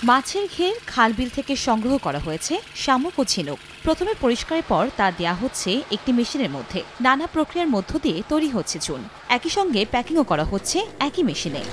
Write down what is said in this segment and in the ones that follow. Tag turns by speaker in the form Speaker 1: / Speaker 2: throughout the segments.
Speaker 1: মাছের ঘের খালবিল থেকে সংগ্রহ করা হয়েছে শামুক ও ঝিনুক। প্রথমে পরিষ্কারের পর তা দেয়া হচ্ছে একটি মেশিনের মধ্যে। নানা প্রক্রিয়ার মধ্য দিয়ে তৈরি হচ্ছে চুন। একই সঙ্গে প্যাকিংও করা হচ্ছে একই মেশিনে।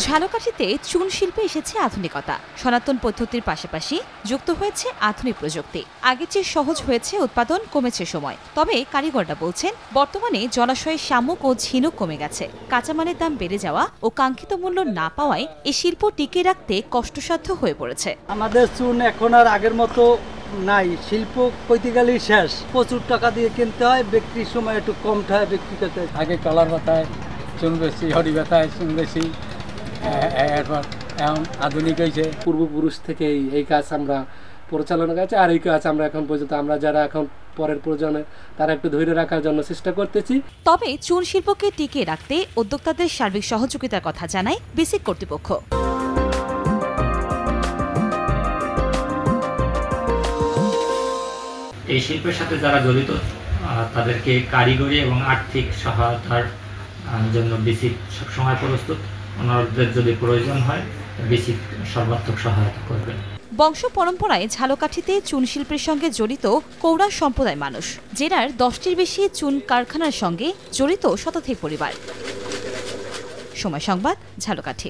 Speaker 1: ঝালকাঠিতে চুন শিল্পে এসেছে আধুনিকতা। সনাতন পদ্ধতির পাশাপাশি যুক্ত হয়েছে আধুনিক প্রযুক্তি। আগের চেয়ে সহজ হয়েছে উৎপাদন, কমেছে সময়। তবে কারিগররা বলছেন, বর্তমানে জলাশয়ে শামুক ও ঝিনুক কমে গেছে। কাঁচামালের দাম বেড়ে যাওয়া ও কাঙ্ক্ষিত মূল্য না পাওয়ায় এই শিল্প টিকিয়ে রাখতে কষ্টসাধ্য হয়ে পড়েছে।
Speaker 2: আমাদের চুন এখন আর আগের মতো নাই। শিল্প কইতে গেলেই শেষ। প্রচুর টাকা দিয়ে কিনতে হয়, বিক্রির সময় একটু কম হয় বিক্রি করতে।
Speaker 3: আগে কলার পাতায় চুন বেশি, হরি পাতায় চুন বেশি, এরপর এখন আধুনিক হয়েছে।
Speaker 4: পূর্বপুরুষ থেকে এই কাজ আমরা পরিচালনা করছি, আর এই কাজ আমরা এখন পর্যন্ত আমরা যারা এখন পরের প্রজন্মে তারা একটু ধরে রাখার জন্য চেষ্টা করতেছি।
Speaker 1: তবে চুন শিল্পকে টিকিয়ে রাখতে উদ্যোক্তাদের সার্বিক সহযোগিতার কথা জানায় বিসিক কর্তৃপক্ষ।
Speaker 5: এই শিল্পের সাথে যারা জড়িত তাদেরকে কারিগরি এবং আর্থিক সহায়তার জন্য বিসিক সবসময় প্রস্তুত। ওনাদের যদি প্রয়োজন হয় বিসিক সর্বাত্মক সহায়তা করবেন।
Speaker 1: বংশ পরম্পরায় ঝালকাঠিতে চুন শিল্পের সঙ্গে জড়িত কৌড়া সম্প্রদায় মানুষ। জেলার 10টির বেশি চুন কারখানার সঙ্গে জড়িত শতাধিক পরিবার। সময় সংবাদ, ঝালকাঠি।